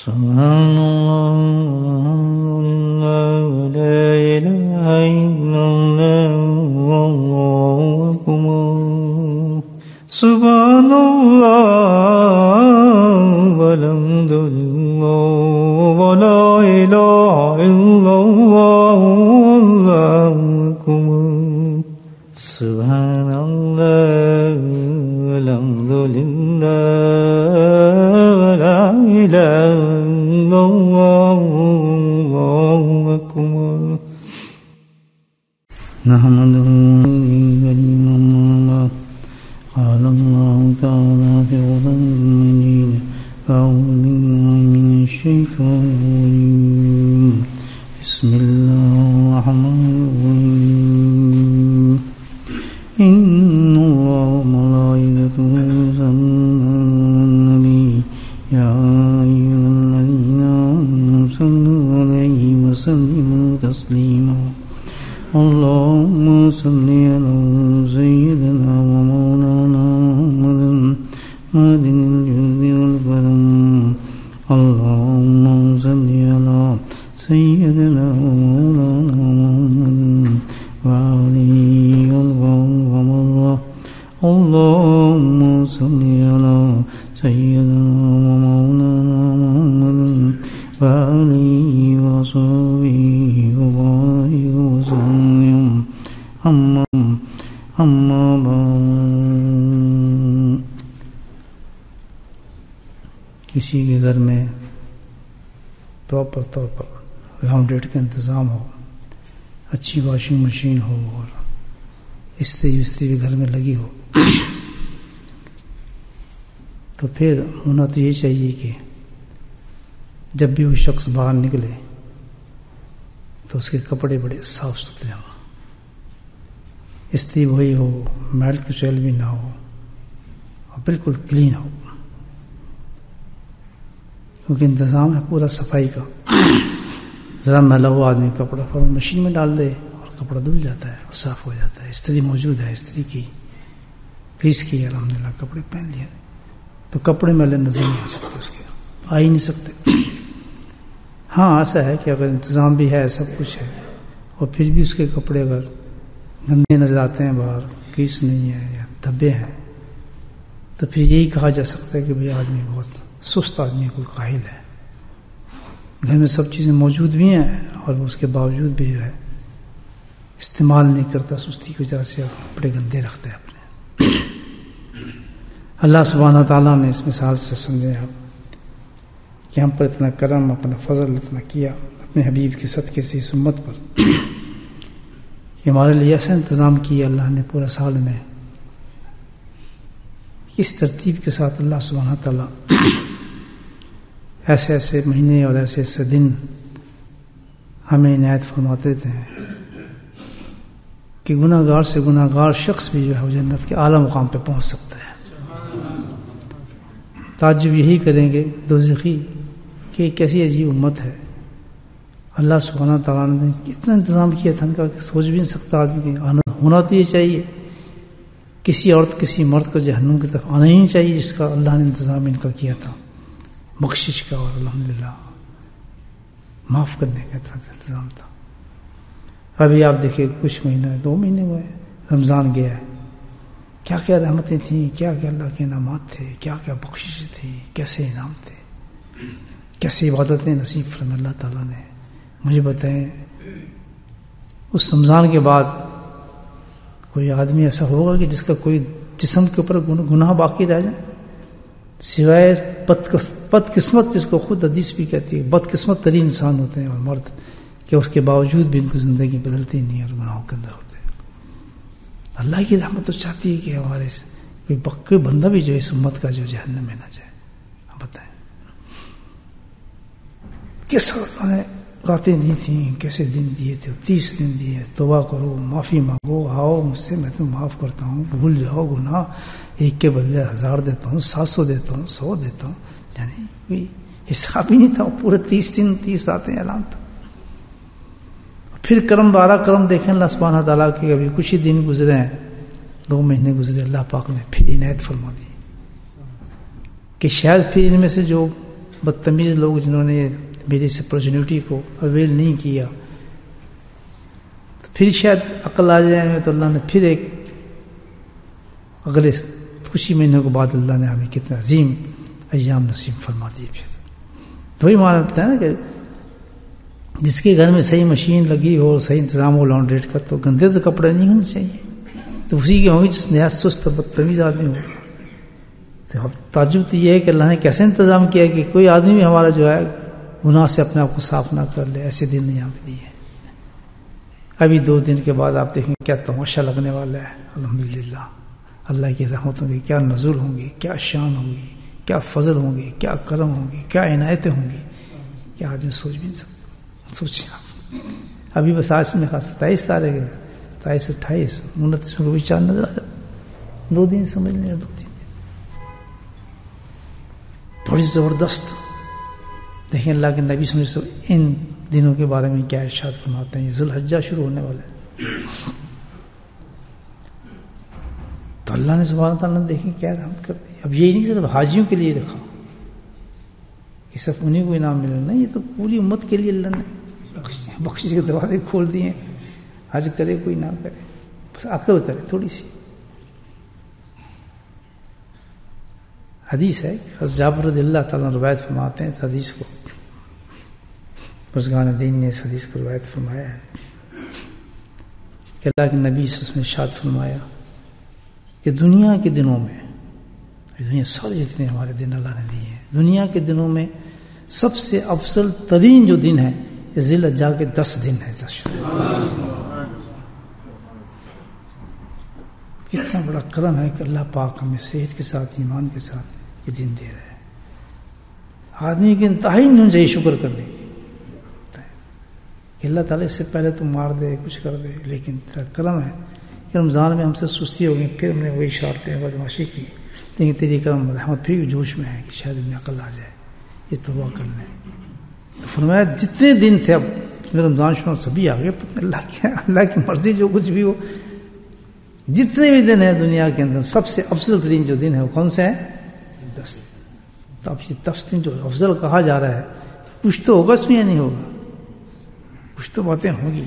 سبحان اللہ والحمد للہ لا الہ الا اللہ واللہ اکبر سبحان اللہ والحمد للہ ولا الہ الا اللہ واللہ اکبر سبحان اللہ والحمد للہ لا الہ الا اللہ واللہ اکبر نحمده ونستعينه قال الله تعالى في القرآن المجيد أعوذ بالله من الشيطان الرجيم بسم الله الرحمن الرحيم إن الله وملائكته يصلون على النبي يا أيها الذين آمنوا صلوا عليه وسلموا تسليما اللهم صل على سيدنا ومولانا محمد معدن الجود والكرم اللهم صل على سيدنا ومولانا محمد وآله ومن اللهم صل على سيدنا ومولانا محمد وآله وصحبه وبارك وسلم أما بعد کسی کے گھر میں پراپر طور پر لانڈریٹ کا انتظام ہو، اچھی واشنگ مشین ہو اور استری بھی گھر میں لگی ہو، تو پھر ہونا تو یہ چاہیے کہ جب بھی وہ شخص باہر نکلے تو اس کے کپڑے بڑے صاف ستھرے ہوں، استری وہی ہو، میل کچیل بھی نہ ہو اور بالکل کلین ہو، کیونکہ انتظام ہے پورا صفائی کا۔ ذرا میلا ہوا آدمی کپڑا فوراً مشین میں ڈال دے اور کپڑا دھل جاتا ہے اور صاف ہو جاتا ہے، استری موجود ہے، استری کی گریس کی الحمدللہ کپڑے پہن لیے تو کپڑے میلے نظر نہیں آ سکتے، اس کے آ ہی نہیں سکتے۔ ہاں ایسا ہے کہ اگر انتظام بھی ہے، سب کچھ ہے، اور پھر بھی اس کے کپڑے اگر گندے نظر آتے ہیں، باہر گریس نہیں ہے یا دھبے ہیں، تو پھر یہی کہا جا سکتا ہے کہ بھئی آدمی بہت سست آدمی، کوئی کاہل ہے۔ گھر میں سب چیزیں موجود بھی ہیں اور اس کے باوجود بھی جو ہے استعمال نہیں کرتا، سستی کی وجہ سے کپڑے گندے رکھتے ہیں اپنے۔ اللہ سبحانہ تعالیٰ نے اس مثال سے سمجھے آپ کہ ہم پر اتنا کرم، اپنا فضل اتنا کیا اپنے حبیب کے صدقے سے اس امت پر کہ ہمارے لیے ایسا انتظام کیا اللہ نے پورا سال میں، کس ترتیب کے ساتھ اللہ سبحانہ تعالیٰ ایسے ایسے مہینے اور ایسے ایسے دن ہمیں عنایت فرماتے تھے کہ گناہ گار سے گناہ گار شخص بھی جو ہے وہ جنت کے اعلیٰ مقام پہ پہنچ سکتا ہے۔ تعجب یہی کریں گے دوزخی کہ کیسی عجیب امت ہے، اللہ سبحانہ تعالیٰ نے اتنا انتظام کیا تھا ان کا کہ سوچ بھی نہیں سکتا آدمی کہ ہونا تو یہ چاہیے، کسی عورت کسی مرد کو جہنم کی طرف آنا ہی نہیں چاہیے جس کا اللہ نے انتظام ان کا کیا تھا، بخشش کا اور الحمدللہ معاف کرنے کا انتظام تھا۔ ابھی آپ دیکھیں کچھ مہینہ 2 مہینے ہوئے رمضان گیا ہے، کیا کیا رحمتیں تھیں، کیا کیا اللہ کے انعامات تھے، کیا کیا بخشش تھی، کیسے انعام تھے، کیسے عبادتیں نصیب فرمائے اللہ تعالیٰ نے۔ مجھے بتائیں اس رمضان کے بعد کوئی آدمی ایسا ہوگا کہ جس کا کوئی جسم کے اوپر گناہ باقی رہ جائے، سوائے بدقسمت، جس کو خود حدیث بھی کہتی ہے بدقسمت ترین انسان ہوتے ہیں اور مرد، کہ اس کے باوجود بھی ان کو زندگی بدلتی نہیں اور گناہوں کے اندر ہوتے ہیں۔ اللہ کی رحمت تو چاہتی ہے کہ ہمارے کوئی بندہ بھی جو اس امت کا جو جہنم میں نہ جائے۔ ہم بتائیں کس اللہ نے راتیں دی تھیں، کیسے دن دیے تھے، 30 دن دیے، توبہ کرو، معافی مانگو، آؤ مجھ سے، میں تم معاف کرتا ہوں، بھول جاؤ گناہ، 1 کے بدلے 1000 دیتا ہوں، 700 دیتا ہوں، 100 دیتا ہوں، یعنی کوئی حساب ہی نہیں تھا، پورے 30 دن 30 راتیں اعلان تھا۔ پھر کرم بارہ کرم دیکھیں اللہ سبحانہ تعالیٰ کے، ابھی کچھ ہی دن گزرے ہیں، 2 مہینے گزرے، اللہ پاک نے پھر عنایت فرما دی کہ شاید پھر ان میں سے جو بدتمیز لوگ جنہوں نے میری اس اپرچونیٹی کو اویل نہیں کیا، پھر شاید عقل آ جائے ہمیں، تو اللہ نے پھر ایک اگلے کچھ ہی مہینوں کے بعد اللہ نے ہمیں کتنے عظیم ایام نصیب فرما دیے۔ پھر وہی معنی بتایا نا کہ جس کے گھر میں صحیح مشین لگی ہو، صحیح انتظام ہو لانڈریٹ کا، تو گندے تو کپڑے نہیں ہونے چاہیے، تو اسی کے ہوں گے جس نہایت سست بدتمیز آدمی ہو۔ تو اب تعجب تو یہ ہے کہ اللہ نے کیسے انتظام کیا کہ کوئی آدمی بھی ہمارا جو ہے گناہ سے اپنے آپ کو صاف نہ کر لے، ایسے دن یہاں پہ دیے۔ ابھی 2 دن کے بعد آپ دیکھیں کیا تماشا لگنے والا ہے۔ الحمدللہ اللہ کی رحمتوں کی کیا نزول ہوں گی، کیا شان ہوگی، کیا فضل ہوں گے، کیا کرم ہوں گے، کیا عنایتیں ہوں گی، کیا آدمی سوچ بھی نہیں سکتا۔ سوچیں آپ ابھی بس آج میں خاص 27 تاریخ ہے، 27 28 29 کو بھی چاند نظر آ جاتا، 2 دن سمجھ لیں، 2 دن بڑی زبردست۔ دیکھیں اللہ کے نبی صلی اللہ علیہ وسلم ان دنوں کے بارے میں کیا ارشاد فرماتے ہیں۔ ذی الحجہ شروع ہونے والا ہے، تو اللہ نے سبحانہ تعالیٰ نے دیکھیں کیا رحمت کر دی۔ اب یہی نہیں صرف حاجیوں کے لیے رکھا کہ صرف انہیں کو انعام ملے، نہیں، یہ تو پوری امت کے لیے اللہ نے بخشش کے دروازے کھول دیے ہیں۔ حج کرے کوئی نہ کرے، بس عقل کرے تھوڑی سی۔ حدیث ہے، حضرت جابر رضی اللہ تعالیٰ روایت فرماتے ہیں، حدیث کو بزرگان دین نے اس حدیث کو روایت فرمایا ہے کہ اللہ کے نبی صلی اللہ علیہ وسلم نے ارشاد فرمایا کہ دنیا کے دنوں میں، دنیا سارے جتنے ہمارے دن اللہ نے دیے ہیں، دنیا کے دنوں میں سب سے افضل ترین جو دن ہے یہ ذی الحجہ کے 10 دن ہے۔ کتنا بڑا کرم ہے کہ اللہ پاک ہمیں صحت کے ساتھ، ایمان کے ساتھ یہ دن دے رہا ہے۔ آدمی کی انتہائی نہیں چاہیے شکر کرنے کی کہ اللہ تعالیٰ اس سے پہلے تو مار دے، کچھ کر دے، لیکن تیرا کرم ہے کہ رمضان میں ہم سے سستی ہو گئی، پھر ہم نے وہی شرارتیں بدماشی کی، لیکن تیری کرم رحمت پھر بھی جوش میں ہے کہ شاید انہیں عقل آ جائے، یہ توبہ کر لیں۔ تو فرمایا جتنے دن تھے، اب رمضان شروع سبھی آ گئے، اللہ کی مرضی جو کچھ بھی ہو، جتنے بھی دن ہیں دنیا کے اندر سب سے افضل ترین جو دن ہے وہ کون سے ہیں؟ 10 دن۔ تو اب یہ 10 دن جو افضل کہا جا رہا ہے تو کچھ تو ہوگا اس میں یا نہیں ہوگا؟ کچھ تو باتیں ہوں گی۔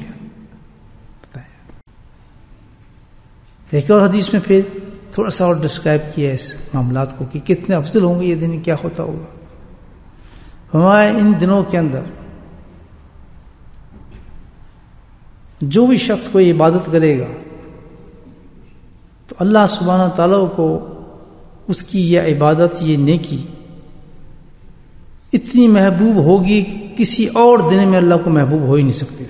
ایک اور حدیث میں پھر تھوڑا سا اور ڈسکرائب کیا اس معاملات کو کہ کتنے افضل ہوں گے یہ دن، کیا ہوتا ہوگا۔ ہمارے ان دنوں کے اندر جو بھی شخص کوئی عبادت کرے گا تو اللہ سبحانہ تعالیٰ کو اس کی یہ عبادت، یہ نیکی اتنی محبوب ہوگی کہ کسی اور دن میں اللہ کو محبوب ہو ہی نہیں سکتی۔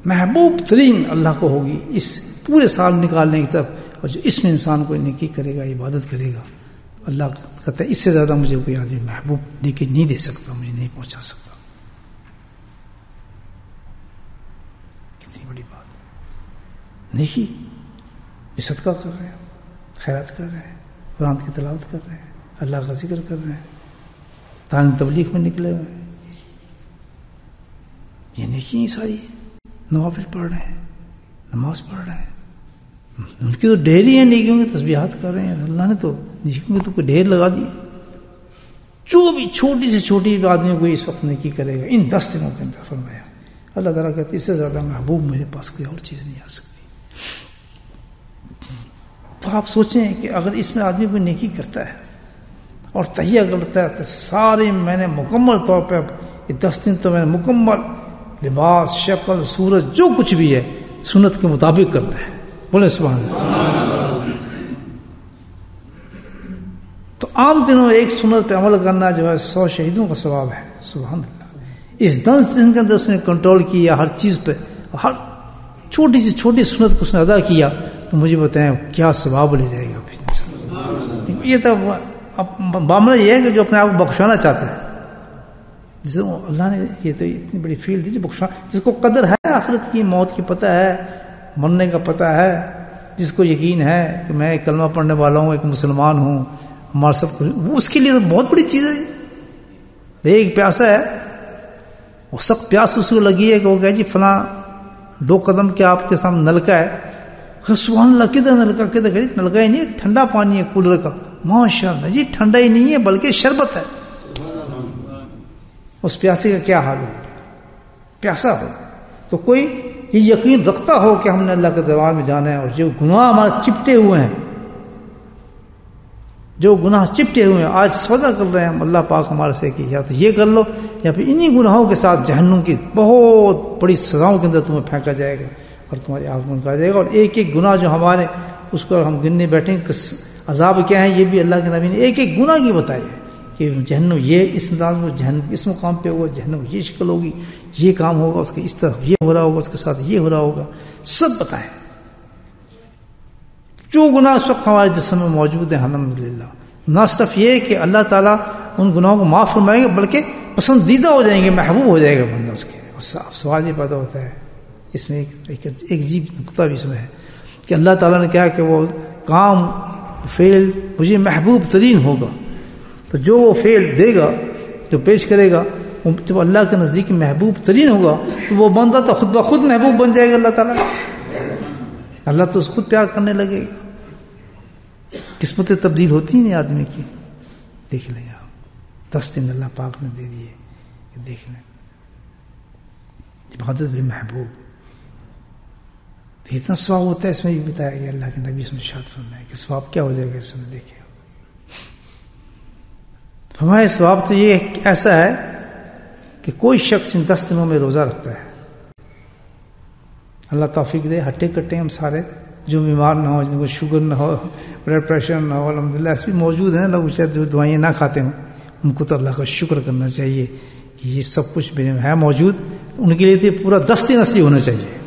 محبوب ترین اللہ کو ہوگی اس پورے سال نکالنے کی طرف، اور جو اس میں انسان کوئی نیکی کرے گا، عبادت کرے گا، اللہ کہتا ہے اس سے زیادہ مجھے کوئی آدمی محبوب نیکی نہیں دے سکتا، مجھے نہیں پہنچا سکتا۔ کتنی بڑی بات، نیکی صدقہ کر رہے ہیں، خیرات کر رہے ہیں، قرآن کی تلاوت کر رہے ہیں، اللہ کا ذکر کر رہے ہیں، تعلیم تبلیغ میں نکلے ہوئے ہیں، یہ نیکی ہی ساری ہے۔ نوافل پڑھ رہے ہیں، نماز پڑھ رہے ہیں، ان کی تو ڈھیری ہیں نیکیوں کی، تسبیحات کر رہے ہیں، اللہ نے تو نیکیوں کی تو کوئی ڈھیر لگا دی۔ جو بھی چھوٹی سے چھوٹی آدمی کو اس وقت نیکی کرے گا ان 10 دنوں کے اندر، فرمایا اللہ تعالیٰ کہتے اس سے زیادہ محبوب میرے پاس کوئی اور چیز نہیں آ سکتی۔ تو آپ سوچیں کہ اگر اس میں آدمی کوئی نیکی کرتا ہے اور تہیہ کرتا ہے تو سارے میں نے مکمل طور پہ یہ 10 دن تو میں نے مکمل لباس، شکل، صورت، جو کچھ بھی ہے سنت کے مطابق کرنا ہے، بولے سبحان اللہ۔ تو عام دنوں ایک سنت پہ عمل کرنا جو ہے 100 شہیدوں کا ثواب ہے، سبحان اللہ۔ اس 10 دن کے اندر اس نے کنٹرول کیا ہر چیز پہ، ہر چھوٹی سی چھوٹی سنت کو اس نے ادا کیا، تو مجھے بتائیں کیا ثواب لے جائے گا پھر انسان۔ یہ تو معاملہ یہ ہے کہ جو اپنے آپ کو بخشانا چاہتا ہے، جس کو اللہ نے یہ تو اتنی بڑی فیلڈ دی، جو بخشا، جس کو قدر ہے آخرت کی، موت کی پتہ ہے، مرنے کا پتہ ہے، جس کو یقین ہے کہ میں ایک کلمہ پڑھنے والا ہوں، ایک مسلمان ہوں، ہمارا سب کچھ، اس کے لیے تو بہت بڑی چیز ہے۔ ایک پیاسا ہے، وہ سخت پیاس اس کو لگی ہے کہ وہ کہے جی فلاں 2 قدم کے آپ کے سامنے نلکا ہے، سبحان اللہ کدھر نلکا، کدھر نلکا ہی نہیں، ٹھنڈا پانی ہے کولر کا، ماشاء اللہ جی ٹھنڈا ہی نہیں ہے بلکہ شربت ہے. اس پیاسے کا کیا حال ہو, پیاسا ہو تو کوئی یہ یقین رکھتا ہو کہ ہم نے اللہ کے دربار میں جانا ہے, اور جو گناہ ہمارے چپٹے ہوئے ہیں, جو گناہ چپٹے ہوئے ہیں, آج سودا کر رہے ہیں ہم اللہ پاک ہمارے سے کہ یا تو یہ کر لو یا پھر انہی گناہوں کے ساتھ جہنم کی بہت بڑی سزاؤں کے اندر تمہیں پھینکا جائے گا اور تمہاری آنکھ میں کہا جائے گا. اور ایک ایک گناہ جو ہمارے اس کو ہم گننے بیٹھیں عذاب کیا ہے, یہ بھی اللہ کے نبی نے ایک ایک گناہ کی بتائی ہے کہ جہنم یہ اس انداز میں, جہنم اس مقام پہ ہوگا, جہنم یہ شکل ہوگی, یہ کام ہوگا اس کے, اس طرح یہ ہو رہا ہوگا, اس کے ساتھ یہ ہو رہا ہوگا, سب بتائیں. جو گناہ اس وقت ہمارے جسم میں موجود ہیں الحمدللہ, نہ صرف یہ کہ اللہ تعالیٰ ان گناہوں کو معاف فرمائیں گے بلکہ پسندیدہ ہو جائیں گے, محبوب ہو جائے گا بندہ اس کے. اور سوال یہ پیدا ہوتا ہے اس میں ایک عجیب نقطہ بھی اس میں ہے کہ اللہ تعالیٰ نے کہا کہ وہ کام فعل مجھے محبوب ترین ہوگا, تو جو وہ فعل دے گا, جو پیش کرے گا, جب اللہ کے نزدیک محبوب ترین ہوگا تو وہ بندہ تو خود بخود محبوب بن جائے گا اللہ تعالیٰ. اللہ تو اس خود پیار کرنے لگے گا. قسمتیں تبدیل ہوتی ہیں آدمی کی. دیکھ لیں آپ 10 دن اللہ پاک نے دے دیے کہ دیکھ لیں عبادت بھی محبوب, اتنا ثواب ہوتا ہے. اس میں بھی بتایا گیا اللہ کے نبی اس میں ارشاد فرمایا کہ ثواب کیا ہو جائے گا اس میں. دیکھیں فرمایا ثواب تو یہ ایسا ہے کہ کوئی شخص ان 10 دنوں میں روزہ رکھتا ہے, اللہ توفیق دے, ہٹے کٹے ہم سارے جو بیمار نہ ہو, جن کو شوگر نہ ہو, بلڈ پریشر نہ ہو, الحمدللہ ایسے بھی موجود ہیں لوگ شاید جو دوائیں نہ کھاتے ہوں, ان کو تو اللہ کا شکر کرنا چاہیے کہ یہ سب کچھ ہے موجود. ان کے لیے تو پورا 10 دن اصلی ہونا چاہیے.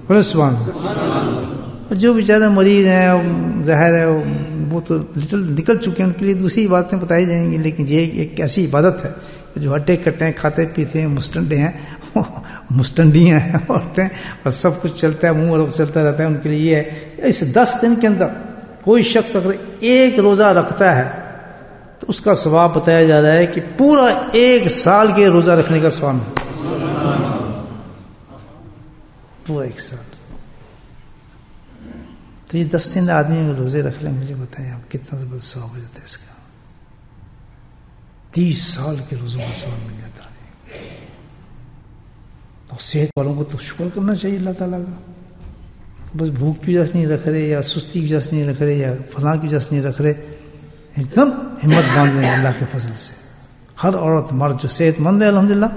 بولے سبحان اللہ. جو بیچارے مریض ہیں ظاہر ہے وہ تو لٹل نکل چکے ہیں, ان کے لیے دوسری باتیں بتائی جائیں گی, لیکن یہ ایک ایسی عبادت ہے جو ہٹے کٹے ہیں, کھاتے پیتے ہیں, مستنڈے ہیں, مستنڈی ہیں عورتیں, اور سب کچھ چلتا ہے, منہ اور چلتا رہتا ہے. ان کے لیے یہ ہے اس 10 دن کے اندر کوئی شخص اگر ایک روزہ رکھتا ہے تو اس کا ثواب بتایا جا رہا ہے کہ پورا 1 سال کے روزہ رکھنے کا ثواب ہے. پورا 1 سال. تو یہ 10 دن آدمی روزے رکھ لیں, مجھے بتائیں آپ کتنا زبردست ثواب ہو جاتا ہے اس کا. 30 سال کے روزوں کا ثواب مل جاتا ہے. اور صحت والوں کو تو شکر کرنا چاہیے اللہ تعالیٰ کا. بس بھوک کی وجہ سے نہیں رکھ رہے, یا سستی کی وجہ سے نہیں رکھ رہے, یا فلاں کی وجہ سے نہیں رکھ رہے, ایک دم ہمت باندھ رہے ہیں اللہ کے فضل سے. ہر عورت مرد جو صحت مند ہے الحمدللہ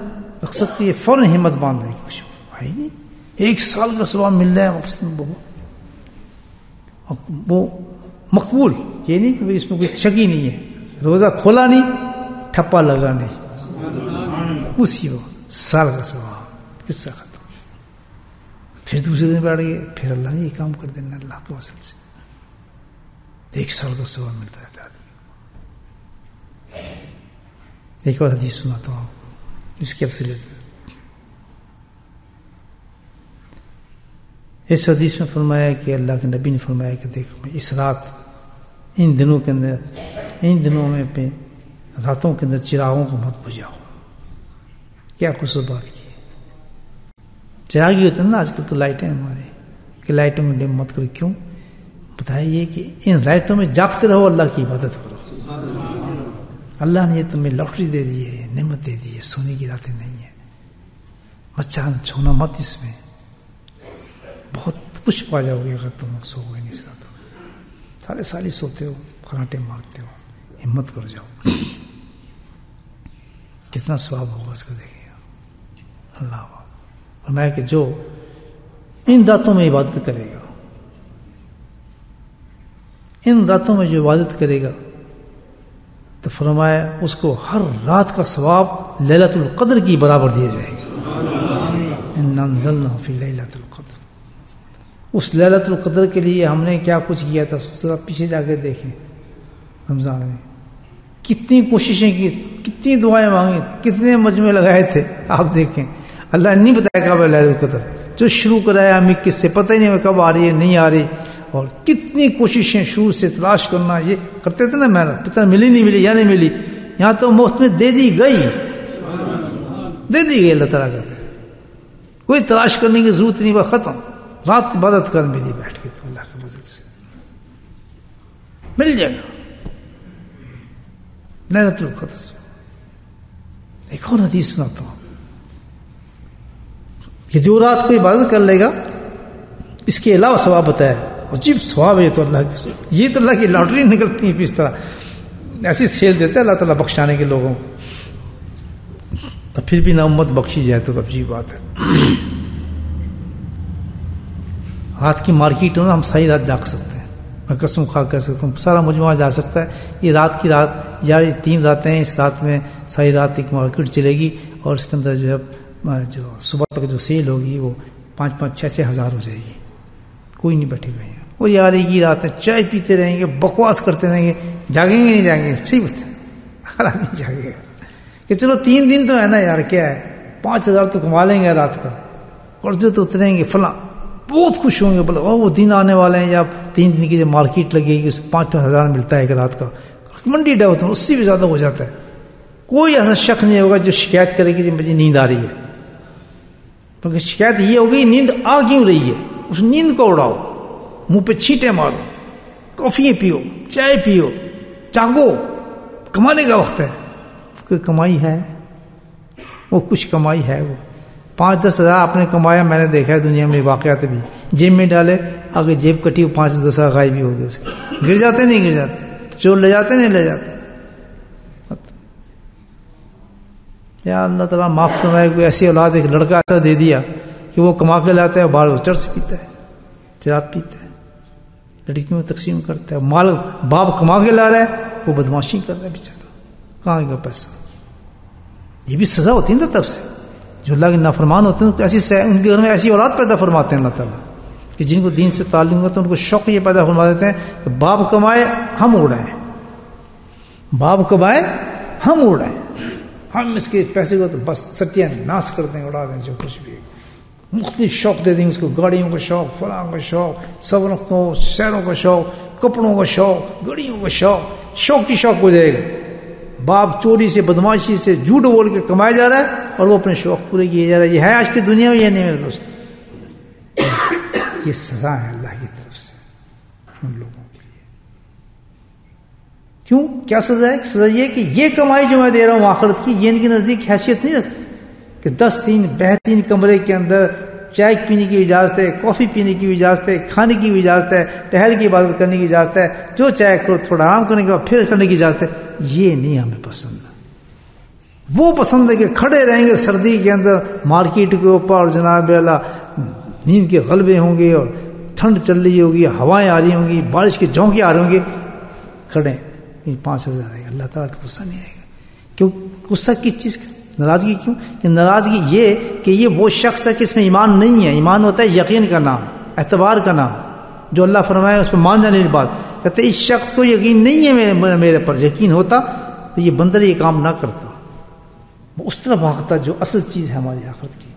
رکھ سکتی ہے, فوراً ہمت باندھ رہے ہیں کہ بھائی نہیں 1 سال کا ثواب مل رہا ہے. وہ مقبول, یہ نہیں کہ اس میں کوئی شک ہی نہیں ہے. روزہ کھولا نہیں, ٹھپا لگا نہیں, اسی وقت سال کا ثواب قصہ ختم. پھر دوسرے دن بیٹھ گئے, پھر اللہ نے یہ کام کر دینا اللہ کے وصل سے. 1 سال کا ثواب ملتا ہے آدمی. ایک اور حدیث سناتا ہوں اس کے افضلیت میں. اس حدیث میں فرمایا کہ اللہ کے نبی نے فرمایا کہ دیکھو اس رات ان دنوں کے اندر, ان دنوں میں پہ راتوں کے اندر چراغوں کو مت بجھاؤ. کیا خوبصورت بات کی. چراغ ہی ہوتے ہیں نا آج کل تو لائٹیں ہمارے, کہ لائٹوں میں ڈیم مت کرو. کیوں بتائیے کہ ان لائٹوں میں جاگتے رہو, اللہ کی عبادت کرو. اللہ نے یہ تمہیں لاٹری دے دی ہے, نعمت دے دی ہے, سونے کی راتیں نہیں ہیں. مچان چھونا مت اس میں, بہت کچھ پا جاؤ گے اگر تم سو گئے نہیں. سارے سال ہی سوتے ہو, خراٹے مارتے ہو, ہمت کر جاؤ. کتنا ثواب ہوگا اس کا دیکھیے اللہ. فرمایا کہ جو ان راتوں میں عبادت کرے گا, ان راتوں میں جو عبادت کرے گا, تو فرمایا اس کو ہر رات کا ثواب لیلۃ القدر کی برابر دیا جائے گا. انا انزلناہ فی لیلۃ القدر. اس لیلۃ القدر کے لیے ہم نے کیا کچھ کیا تھا, ذرا پیچھے جا کے دیکھیں. رمضان میں کتنی کوششیں کی, کتنی دعائیں مانگی, کتنے مجمع لگائے تھے. آپ دیکھیں اللہ نے نہیں بتایا کب ہے لیلۃ القدر. جو شروع کرایا ہمیں کس سے پتہ ہی نہیں کب آ رہی ہے نہیں آ رہی, اور کتنی کوششیں شروع سے تلاش کرنا, یہ کرتے تھے نا محنت. پتہ ملی نہیں ملی یا نہیں ملی, یہاں تو مفت میں دے دی گئی, دے دی گئی. اللہ تعالیٰ کہتے ہیں کوئی تلاش کرنے کی ضرورت نہیں, بس ختم. رات عبادت کر ملی بیٹھ کے, تو اللہ کے فضل سے مل جائے گا. لیلۃ القدر. ایک اور حدیث سناتا ہوں کہ جو رات کو عبادت کر لے گا اس کے علاوہ ثواب بتایا. عجیب ثواب ہے. تو اللہ کی یہ تو اللہ کی لاٹری نکلتی ہے. اس طرح ایسی سیل دیتا ہے اللہ تعالیٰ بخشانے کے لوگوں کو. تو پھر بھی نہ امت بخشی جائے تو عجیب بات ہے. رات کی مارکیٹ ہو نا, ہم ساری رات جاگ سکتے ہیں. میں قسم کھا کر سکتا ہوں سارا مجموعہ جا سکتا ہے. یہ رات کی رات یار 3 راتیں ہیں. اس رات میں ساری رات ایک مارکیٹ چلے گی اور اس کے اندر جو ہے جو صبح تک جو سیل ہوگی وہ 5-5, 6-6 ہزار ہو جائے گی. کوئی نہیں بیٹھے ہوئے ہیں. وہ یار ایک ہی رات ہے, چائے پیتے رہیں گے, بکواس کرتے رہیں گے. جاگیں گے نہیں جاگیں گے؟ صحیح بات ہے. ہر آدمی جاگے گا کہ چلو 3 دن تو ہے نا یار, کیا ہے 5,000 تو کما لیں گے رات کا, قرضے تو اتریں گے فلاں. بہت خوش ہوں گے بولے وہ دن آنے والے ہیں یا 3 دن کی جو مارکیٹ لگے گی 5-5 ہزار ملتا ہے ایک رات کا. منڈی ڈاؤ تو اس سے بھی زیادہ ہو جاتا ہے. کوئی ایسا شخص نہیں ہوگا جو شکایت کرے کہ مجھے نیند آ رہی ہے. کیونکہ شکایت یہ ہوگی نیند آ کیوں رہی ہے. اس نیند کو اڑاؤ, منہ پہ چھینٹے مارو, کافی پیو, چائے پیو, جاگو. کمانے کا وقت ہے. کوئی کمائی ہے وہ کچھ کمائی ہے. وہ 5-10 ہزار آپ نے کمایا, میں نے دیکھا ہے دنیا میں واقعات بھی. جیب میں ڈالے آگے جیب کٹی, 5-10 ہزار غائب بھی ہو گئے اس کے. گر جاتے نہیں گر جاتے, چور لے جاتے نہیں لے جاتے. یا اللہ تعالیٰ معاف فرمائے, کوئی ایسی اولاد ایک لڑکا ایسا دے دیا کہ وہ کما کے لاتا ہے, باہر وہ چرس پیتا ہے, شراب پیتا ہے, لڑکیوں میں تقسیم کرتا ہے. مال باپ کما کے لا رہا ہے, وہ بدماشی کر رہا ہے بیچارہ. کہاں گیا پیسہ؟ یہ بھی سزا ہوتی ہے نا طرف سے. جو اللہ کے نافرمان ہوتے ہیں ایسی ان کے گھر میں ایسی اولاد پیدا فرماتے ہیں اللہ تعالیٰ کہ جن کو دین سے تعلق ہوتا ہے ان کو شوق یہ پیدا فرما دیتے ہیں کہ باپ کمائے ہم اڑائیں, باپ کمائے ہم اڑائیں, ہم اس کے پیسے کو تو بس ستیہ ناش کر دیں, اڑا دیں. جو کچھ بھی مختلف شوق دے دیں اس کو, گاڑیوں کا شوق, فلاں کا شوق, صبروں کو, شہروں کا شوق, کپڑوں کا شوق, گڑیوں کا شوق. شوق کی شوق ہو جائے گا. باپ چوری سے, بدماشی سے, جھوٹ بول کے کمایا جا رہا ہے اور وہ اپنے شوق پورے کیے جا رہا ہے. یہ ہے آج کی دنیا میں, یہ نہیں میرے دوست. یہ سزا ہے اللہ کی طرف سے ان لوگوں کے لیے. کیوں, کیا سزا ہے؟ سزا یہ کہ یہ کمائی جو میں دے رہا ہوں آخرت کی, یہ ان کے نزدیک حیثیت نہیں رکھتی کہ 10-3 بہترین کمرے کے اندر چائے پینے کی اجازت ہے, کافی پینے کی اجازت ہے, کھانے کی بھی اجازت ہے, ٹہل کی عبادت کرنے کی اجازت ہے, جو چاہے کرو, تھوڑا آرام کرنے کے بعد پھر کرنے کی اجازت ہے. یہ نہیں ہمیں پسند. وہ پسند ہے کہ کھڑے رہیں گے سردی کے اندر مارکیٹ کے اوپر, اور جناب اللہ نیند کے غلبے ہوں گے اور ٹھنڈ چل رہی ہوگی, ہوائیں آ رہی ہوں گی, بارش کے جھونکے آ رہے ہوں گے, کھڑے 5,000 آئے گا. اللہ تعالیٰ کا غصہ نہیں آئے گا. کیوں غصہ کس چیز کا؟ ناراضگی. کیوں کہ ناراضگی یہ کہ یہ وہ شخص ہے کہ اس میں ایمان نہیں ہے. ایمان ہوتا ہے یقین کا نام, اعتبار کا نام. جو اللہ فرمائے اس پہ مان جانے کی بات. کہتے اس شخص کو یقین نہیں ہے میرے پر, یقین ہوتا تو یہ بندر یہ کام نہ کرتا. وہ اس طرح بھاگتا جو اصل چیز ہے ہماری آخرت کی.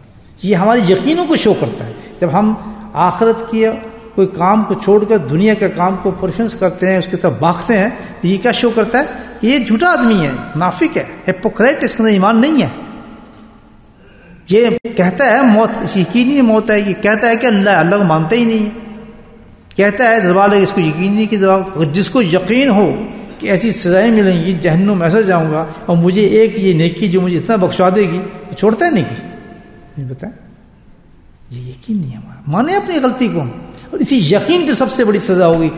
یہ ہمارے یقینوں کو شو کرتا ہے. جب ہم آخرت کی کوئی کام کو چھوڑ کر دنیا کے کام کو پریفرنس کرتے ہیں, اس کی طرف بھاگتے ہیں, یہ کیا شو کرتا ہے؟ یہ جھوٹا آدمی ہے, منافق ہے, ہپوکریٹ, اس کے اندر ایمان نہیں ہے. یہ کہتا ہے موت, یقینی موت ہے. یہ کہتا ہے کہ اللہ کو مانتا ہی نہیں ہے. کہتا ہے دربار اس کو یقین نہیں کہ جس کو یقین ہو کہ ایسی سزائیں ملیں گی, جہنم ایسا جاؤں گا, اور مجھے ایک یہ نیکی جو مجھے اتنا بخشوا دے گی, چھوڑتا ہے نیکی. بتائیں, یہ یقین نہیں ہے ہمارا. مانے اپنی غلطی کو, اور اسی یقین پہ سب سے بڑی سزا ہوگی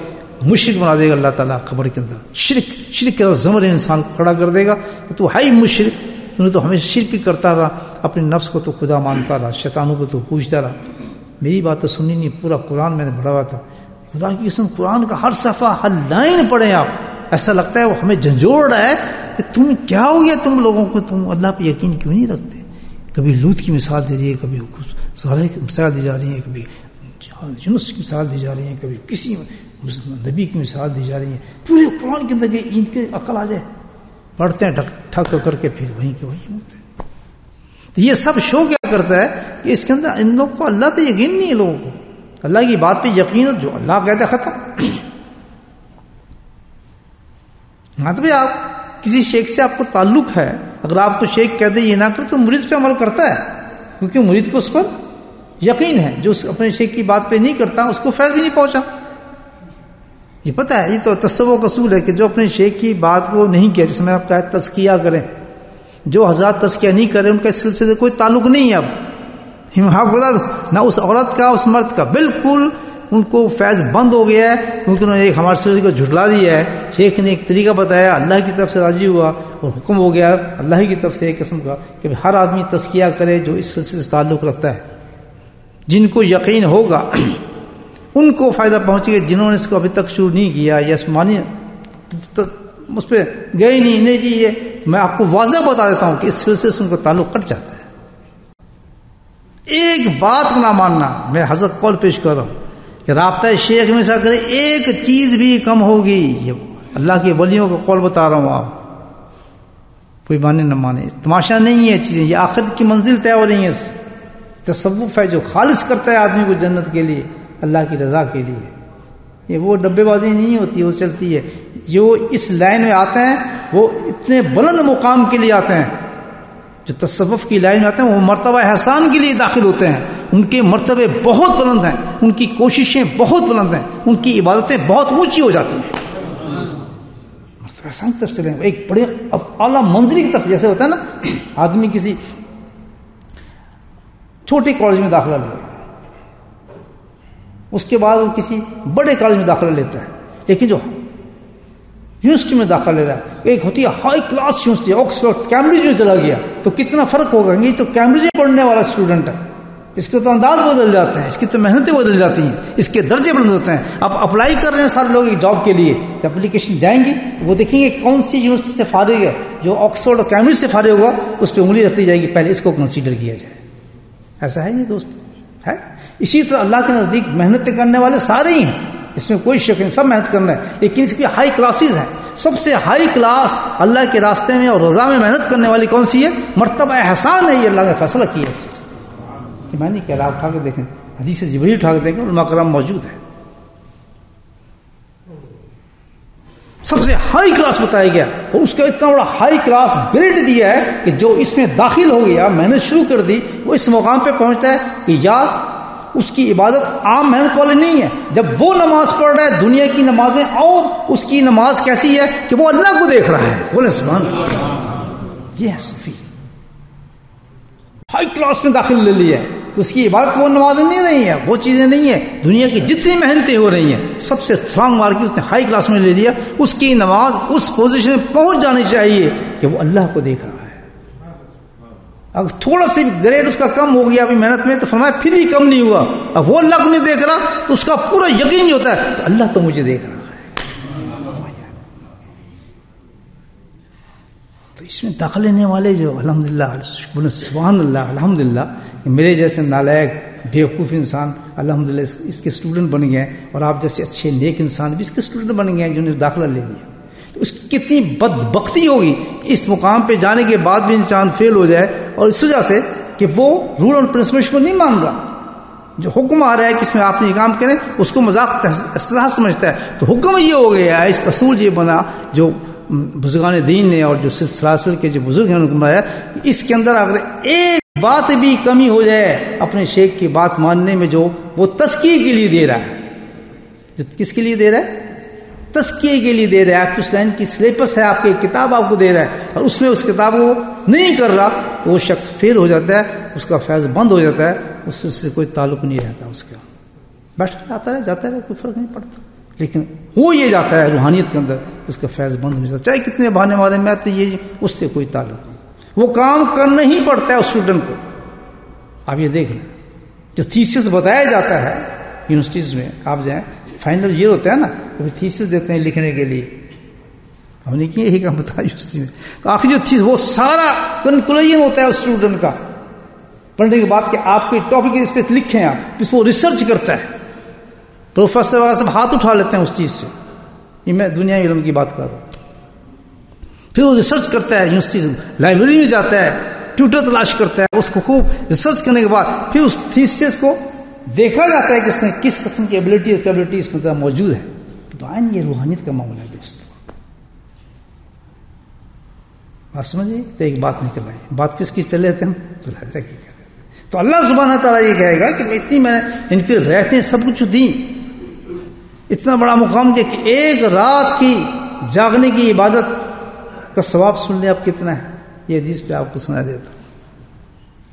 مشرک بنا دے گا اللہ تعالیٰ قبر کے اندر. شرک کے زمر انسان کو کھڑا کر دے گا کہ تو ہے ہی مشرک, تو نے تو ہمیشہ شرک کرتا رہا, اپنے نفس کو تو خدا مانتا رہا, شیطانوں کو تو پوچھتا رہا. میری بات تو سنی نہیں, پورا قرآن میں نے پڑھا ہوا تھا. خدا کی قسم قرآن کا ہر صفحہ, ہر لائن پڑھیں آپ, ایسا لگتا ہے وہ ہمیں جھنجھوڑ رہا ہے کہ تم کیا ہو گیا تم لوگوں کو, تم اللہ پہ یقین کیوں نہیں رکھتے. کبھی لوط کی مثال دے رہی ہے, کبھی صالح کی مثال دی جا رہی ہے, کبھی یونس کی مثال دی جا رہی ہے, کبھی کسی نبی کی مثال دی جا رہی ہے. پورے قرآن کے اندر ان کے عقل آ جائے, پڑھتے ہیں ٹھک کر کے پھر وہیں کے وہیں ہوتے ہیں. تو یہ سب شو کیا کرتا ہے کہ اس کے اندر ان لوگوں کو اللہ پہ یقین نہیں ہے. لوگوں کو اللہ کی بات پہ یقین ہو, جو اللہ کہتا ہے ختم. ہاں تو بھائی آپ کسی شیخ سے آپ کو تعلق ہے, اگر آپ کو شیخ کہہ دے یہ نہ کرے تو مرید پہ عمل کرتا ہے, کیونکہ مرید کو اس پر یقین ہے. جو اپنے شیخ کی بات پہ نہیں کرتا اس کو فیض بھی نہیں پہنچا. یہ پتہ ہے، یہ تو تصوف کا اصول ہے کہ جو اپنے شیخ کی بات کو نہیں کیا، جس میں آپ کا تزکیہ کریں، جو حضرات تزکیہ نہیں کریں ان کا اس سلسلے سے کوئی تعلق نہیں ہے. اب آپ بتا دو نہ اس عورت کا اس مرد کا، بالکل ان کو فیض بند ہو گیا ہے، کیونکہ انہوں نے ایک ہمارے سلسلے کو جھٹلا دیا ہے. شیخ نے ایک طریقہ بتایا، اللہ کی طرف سے راضی ہوا اور حکم ہو گیا اللہ کی طرف سے ایک قسم کا کہ ہر آدمی تزکیہ کرے جو اس سلسلے سے تعلق رکھتا ہے. جن کو یقین ہوگا ان کو فائدہ پہنچے گا، جنہوں نے اس کو ابھی تک شروع نہیں کیا یا اس پہ گئے نہیں جی. یہ میں آپ کو واضح بتا دیتا ہوں کہ اس سلسلے سے ان کا تعلق کٹ جاتا ہے. ایک بات کو نہ ماننا، میں حضرت قول پیش کر رہا ہوں کہ رابطہ شیخ میں سے اگر ایک چیز بھی کم ہوگی، یہ اللہ کے ولیوں کا قول بتا رہا ہوں، آپ کوئی مانے نہ مانے، تماشا نہیں ہے چیزیں، یہ آخرت کی منزل طے ہو رہی ہیں. تصوف ہے جو خالص کرتا ہے آدمی کو جنت کے لیے، اللہ کی رضا کے لیے. یہ وہ ڈبے بازی نہیں ہوتی، وہ چلتی ہے. جو اس لائن میں آتے ہیں وہ اتنے بلند مقام کے لیے آتے ہیں، جو تصوف کی لائن میں آتے ہیں وہ مرتبہ احسان کے لیے داخل ہوتے ہیں. ان کے مرتبے بہت بلند ہیں، ان کی کوششیں بہت بلند ہیں، ان کی عبادتیں بہت اونچی ہو جاتی ہیں. مرتبہ احسان کی طرف چلیں، ایک بڑے اعلیٰ منزل کی طرف. جیسے ہوتا ہے نا آدمی کسی چھوٹے کالج میں داخلہ لے، اس کے بعد وہ کسی بڑے کالج میں داخلہ لیتا ہے، لیکن جو یونیورسٹی میں داخلہ لے رہا ہے ایک ہوتی ہے high class university, Oxford Cambridge میں چلا گیا تو کتنا فرق ہوگا. یہ تو کیمبرج میں پڑھنے والا اسٹوڈنٹ ہے، اس کے تو انداز بدل جاتے ہیں، اس کی تو محنتیں بدل جاتی ہیں، اس کے درجے بلند ہوتے ہیں. اب اپلائی کر رہے ہیں سارے لوگ ایک جاب کے لیے، جب اپلیکیشن جائیں گی وہ دیکھیں گے کون سی یونیورسٹی سے فارغ ہے. جو آکسفورڈ اور کیمبرج سے فارغ ہوگا اس پہ انگلی رکھ دی جائے گی، پہلے اس کو کنسیڈر کیا جائے. ایسا ہے یہ دوست ہے. اسی طرح اللہ کے نزدیک محنتیں کرنے والے سارے ہی ہیں، اس میں کوئی شک نہیں، سب محنت کرنا ہے، لیکن اس کی ہائی کلاسز ہیں. سب سے ہائی کلاس اللہ کے راستے میں اور رضا میں محنت کرنے والی کون سی ہے؟ مرتبہ احسان ہے. یہ اللہ نے فیصلہ کیا ہے اس چیز کہ میں نہیں کہہ رہا، آپ اٹھا کے دیکھیں، حدیث جبریل اٹھا کے دیکھیں، علماء کرام موجود ہے. سب سے ہائی کلاس بتایا گیا اور اس کا اتنا بڑا ہائی کلاس گریڈ دیا ہے کہ جو اس میں داخل ہو گیا، محنت شروع کر دی، وہ اس مقام پہ پہنچتا ہے کہ یا اس کی عبادت عام محنت والی نہیں ہے. جب وہ نماز پڑھ رہا ہے دنیا کی نمازیں، اور اس کی نماز کیسی ہے کہ وہ اللہ کو دیکھ رہا ہے. بولے سبحان اللہ. یہ ہے صوفی، ہائی کلاس میں داخل لے لیا ہے. اس کی عبادت وہ نمازیں نہیں رہی ہیں، وہ چیزیں نہیں ہیں، دنیا کی جتنی محنتیں ہو رہی ہیں سب سے اسٹرانگ مار کے اس نے ہائی کلاس میں لے لیا. اس کی نماز اس پوزیشن میں پہنچ جانی چاہیے کہ وہ اللہ کو دیکھ رہا ہے. اگر تھوڑا سا بھی گریڈ اس کا کم ہو گیا ابھی محنت میں تو فرمایا پھر بھی کم نہیں ہوا. اب وہ اللہ کو نہیں دیکھ رہا تو اس کا پورا یقین نہیں ہوتا ہے تو اللہ تو مجھے دیکھ رہا ہے. تو اس میں داخل لینے والے جو الحمدللہ سبحان اللہ الحمدللہ، میرے جیسے نالائق بیوقوف انسان الحمدللہ اس کے اسٹوڈنٹ بن گئے ہیں، اور آپ جیسے اچھے نیک انسان بھی اس کے اسٹوڈنٹ بن گئے ہیں جنہوں نے داخلہ لے لیا. اس کی کتنی بدبختی ہوگی اس مقام پہ جانے کے بعد بھی انسان فیل ہو جائے، اور اس وجہ سے کہ وہ رول اور پرنسپل کو نہیں مان رہا. جو حکم آ رہا ہے کہ اس میں آپ نے کام کریں اس کو مذاق استحصال سمجھتا ہے. تو حکم یہ ہو گیا ہے، اس اصول یہ بنا جو بزرگان دین نے اور جو سلسلے کے جو بزرگ ہیں انہوں نے بنایا، اس کے اندر اگر ایک بات بھی کمی ہو جائے اپنے شیخ کی بات ماننے میں، جو وہ تزکیے کے لیے دے رہا ہے. جو کس کے لیے دے رہا ہے؟ تزکیے کے لیے دے رہا ہے. آپ کی اس لائن کی سلیبس ہے، آپ کی کتاب آپ کو دے رہا ہے، اور اس میں اس کتاب کو نہیں کر رہا تو وہ شخص فیل ہو جاتا ہے، اس کا فیض بند ہو جاتا ہے، اس سے کوئی تعلق نہیں رہتا. اس کا بیٹھ آتا ہے جاتا ہے، کوئی فرق نہیں پڑتا. لیکن وہ یہ جاتا ہے روحانیت کے اندر، اس کا فیض بند ہو جاتا ہے، چاہے کتنے بہانے والے میں تو یہ اس سے کوئی تعلق نہیں. وہ کام کرنا ہی پڑتا ہے اس اسٹوڈنٹ کو. آپ یہ دیکھ لیں جو تھیسس بتایا جاتا ہے یونیورسٹیز میں، آپ جائیں فائنل ایئر ہوتا ہے نا، تو پھر تھیسس دیتے ہیں لکھنے کے لیے. ہم نے کیا یہی کام بتایا یونیورسٹی میں. تو آخر جو تھیسس وہ سارا کنکلوژن ہوتا ہے اس اسٹوڈنٹ کا پڑھنے کے بعد کہ آپ کوئی ٹاپک اس پہ لکھیں، آپ اس کو ریسرچ کرتا ہے. پروفیسر وغیرہ سب ہاتھ اٹھا لیتے ہیں اس چیز سے. یہ میں دنیا علم کی بات کر رہا ہوں. پھر وہ ریسرچ کرتا ہے، یونیورسٹی لائبریری میں جاتا ہے، ٹیوٹر تلاش کرتا ہے، اس کو خوب ریسرچ کرنے کے بعد پھر اس تھیسس کو دیکھا جاتا ہے کہ اس نے کس قسم کی ایبلٹی اور کیپبلٹی اس کے اندر موجود ہے. تو یہ روحانیت کا معاملہ ہے دوست. بات سمجھیے تو ایک بات نہیں کر رہے ہیں، بات کس کی چلے تھے ہم تو لہجہ کی کر رہے تھے. تو اللہ سبحانہ تعالیٰ یہ کہے گا کہ اتنی میں نے ان کی رعایتیں سب کچھ دیں، اتنا بڑا مقام دیا کہ ایک رات کی جاگنے کی عبادت کا ثواب سن لیں آپ کتنا ہے. یہ حدیث پہ آپ کو سنا دیتا ہوں.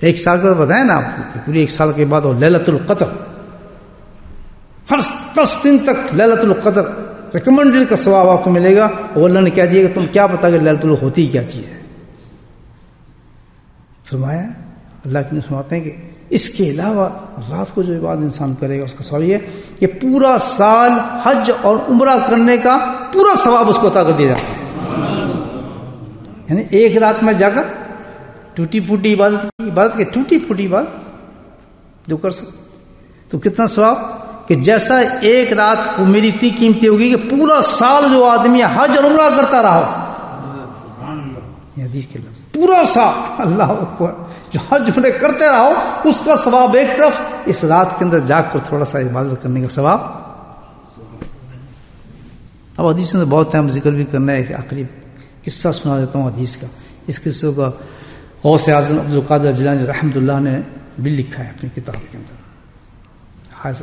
ایک سال کا بتایا نا آپ کو کہ پوری ایک سال کے بعد وہ لیلۃ القدر، ہر 10 دن تک لیلۃ القدر ریکمنڈڈ کا ثواب آپ کو ملے گا. اور اللہ نے کہہ دیا کہ تم کیا پتا کہ لیلۃ القدر ہوتی کیا چیز ہے. فرمایا اللہ کے فرماتے ہیں کہ اس کے علاوہ رات کو جو عبادت انسان کرے گا اس کا ثواب یہ ہے کہ پورا سال حج اور عمرہ کرنے کا پورا ثواب اس کو عطا کر دیا جاتا ہے. یعنی ایک رات میں جا کر ٹوٹی پھوٹی عبادت کی ٹوٹی پھوٹی عبادت جو کر سکتے تو کتنا ثواب کہ جیسا ایک رات کو میری اتنی قیمتی ہوگی کہ پورا سال جو آدمی حج اور عمرہ کرتا رہا یہ حدیث کے لفظ پورا سال اللہ اکبر جو حج عمرہ کرتے رہو اس کا ثواب ایک طرف، اس رات کے اندر جا کر تھوڑا سا عبادت کرنے کا ثواب. اب حدیث میں بہت ٹائم ذکر بھی کرنا ہے کہ آخری قصہ سنا دیتا ہوں حدیث کا. اس قصے کا غوث اعظم عبد القادر جیلانی رحمۃ اللہ نے بھی لکھا ہے اپنی کتاب کے اندر.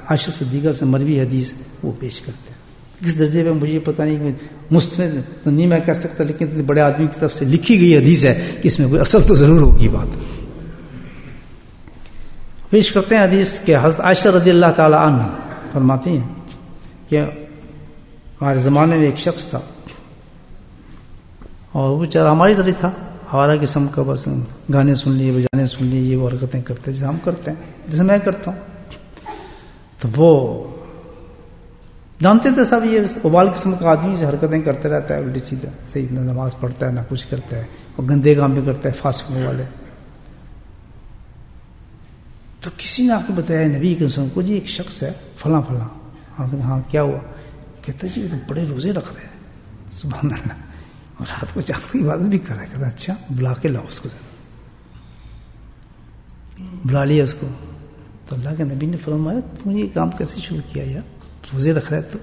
عائشہ صدیقہ سے مروی حدیث وہ پیش کرتے ہیں. کس درجے پہ مجھے پتہ نہیں، مستند تو نہیں میں کہہ سکتا، لیکن اتنے بڑے آدمی کی طرف سے لکھی گئی حدیث ہے کہ اس میں کوئی اصل تو ضرور ہوگی بات. پیش کرتے ہیں حدیث کہ حضرت عائشہ رضی اللہ تعالی عنہ فرماتی ہیں کہ ہمارے زمانے میں ایک شخص تھا اور وہ بیچارہ ہماری طرح تھا، ہمارا قسم کا، بس گانے سن لیے، بجانے سن لیے، یہ وہ حرکتیں کرتے جیسے ہم کرتے ہیں، جیسے میں کرتا ہوں. تو وہ جانتے تھے سب یہ ابال قسم کا آدمی سے حرکتیں کرتے رہتا ہے، الٹی سیدھا، صحیح نہ نماز پڑھتا ہے نہ کچھ کرتا ہے، اور گندے کام بھی کرتا ہے، فاسقوں والے. تو کسی نے آ کے بتایا نبی کے رسول کو، جی ایک شخص ہے فلاں فلاں. ہاں کیا ہوا؟ کہتا جی تو بڑے روزے رکھ رہے ہیں، سبحان اللہ، اور رات کو جاگ کی عبادت بھی کر رہا ہے. کہتا اچھا بلا کے لاؤ اس کو. بلا لیا اس کو تو اللہ کے نبی نے فرمایا تم یہ کام کیسے شروع کیا یار؟ روزے رکھ رہے تو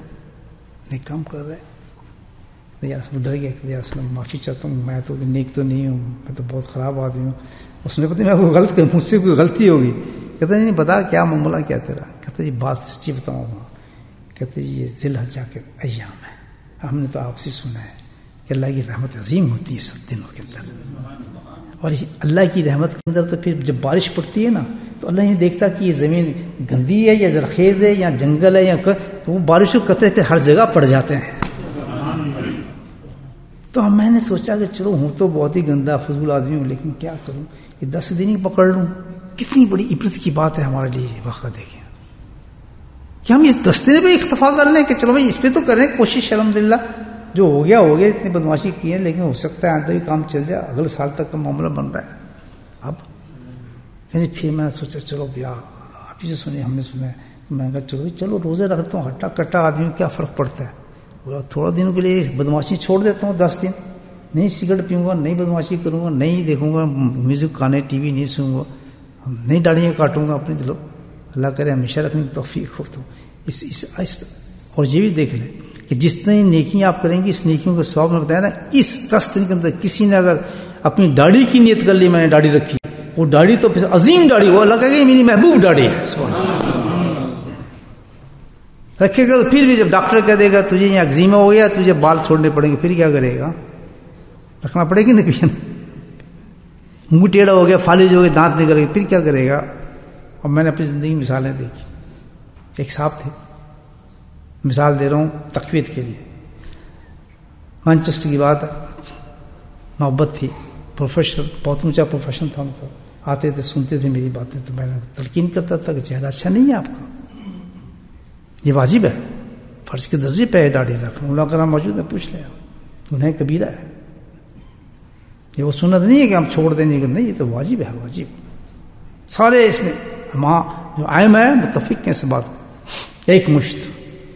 نیک کام کر رہے. وہ ڈر گیا کہ یا رسول اللہ معافی چاہتا ہوں، میں تو نیک تو نہیں ہوں، میں تو بہت خراب آدمی ہوں. اس نے پتہ میں کوئی غلط کر، مجھ سے کوئی غلطی ہوگی. کہتا نہیں بتا کیا معاملہ کیا تیرا؟ کہتا جی بات سچی بتاؤں گا. کہتے جی یہ ذی الحجہ کے ایام ہے، ہم نے تو آپ سے سنا ہے کہ اللہ کی رحمت عظیم ہوتی ہے سب دنوں کے اندر. اور اللہ کی رحمت کے اندر تو پھر جب بارش پڑتی ہے نا تو اللہ یہ دیکھتا کہ یہ زمین گندی ہے یا زرخیز ہے یا جنگل ہے یا وہ بارش کو قطرے پھر ہر جگہ پڑ جاتے ہیں. تو میں نے سوچا کہ چلو ہوں تو بہت ہی گندا فضول آدمی ہوں، لیکن کیا کروں، یہ 10 دن ہی پکڑ لوں. کتنی بڑی عبرت کی بات ہے ہمارے لیے یہ واقعہ. دیکھیں کہ ہم اس 10 دن پہ اکتفا کر لیں کہ چلو بھائی اس پہ تو کریں کوشش، الحمدللہ جو ہو گیا ہو گیا، اتنی بدماشی کی ہے، لیکن ہو سکتا ہے آئندہ بھی کام چل جائے، اگلے سال تک کا معاملہ بن رہا ہے. اب پھر میں نے سوچا چلو بھیا آپ ہی سے سنیں، ہم نے سنا ہے. میں نے کہا چلو روزے رکھتا ہوں، ہٹا کٹا آدمی کو کیا فرق پڑتا ہے، تھوڑا دنوں کے لیے بدماشی چھوڑ دیتا ہوں. 10 دن نہیں سگریٹ پیوں گا، نہیں بدماشی کروں گا، نہیں دیکھوں گا میوزک گانے ٹی وی نہیں سنوں گا، نہیں داڑیاں کاٹوں گا اپنی. چلو اللہ کرے ہمیشہ رکھنے کی توفیق ہو. تو اس اور یہ بھی دیکھ لیں کہ جتنی نیکیاں آپ کریں گی اس نیکیوں کے ثواب میں بتایا نا. اس 10 دن کے اندر کسی نے اگر اپنی داڑھی کی نیت کر لی، میں نے داڑھی رکھی، وہ داڑھی تو پھر عظیم داڑھی، وہ اللہ کہے گا میری محبوب داڑھی ہے، رکھے گا. تو پھر بھی جب ڈاکٹر کہہ دے گا تجھے یہ ایگزیما ہو گیا، تجھے بال چھوڑنے پڑیں گے، پھر کیا کرے گا؟ رکھنا پڑے گی نا. پیچھے منہ ٹیڑھا ہو گیا، فالج ہو گیا، دانت نکل گئے، پھر کیا کرے گا؟ اور میں نے اپنی زندگی میں مثالیں دیکھی. ایک صاحب تھے، مثال دے رہا ہوں تقویت کے لیے، مانچسٹر کی بات ہے، محبت تھی، پروفیشنل بہت اونچا پروفیشن تھا ان کا. آتے تھے سنتے تھے میری باتیں، تو میں نے تلقین کرتا تھا کہ چہرہ اچھا نہیں ہے آپ کا، یہ واجب ہے، فرض کے درجے پہ ہے داڑھی رکھنا. اللہ کرام موجود ہے، پوچھ لیں، انہیں کبیرہ ہے، یہ وہ سنت نہیں ہے کہ ہم چھوڑ دیں. نہیں، یہ تو واجب ہے، واجب. سارے اس میں ہم جو عائم ہے متفق ہیں اس بات کو. ایک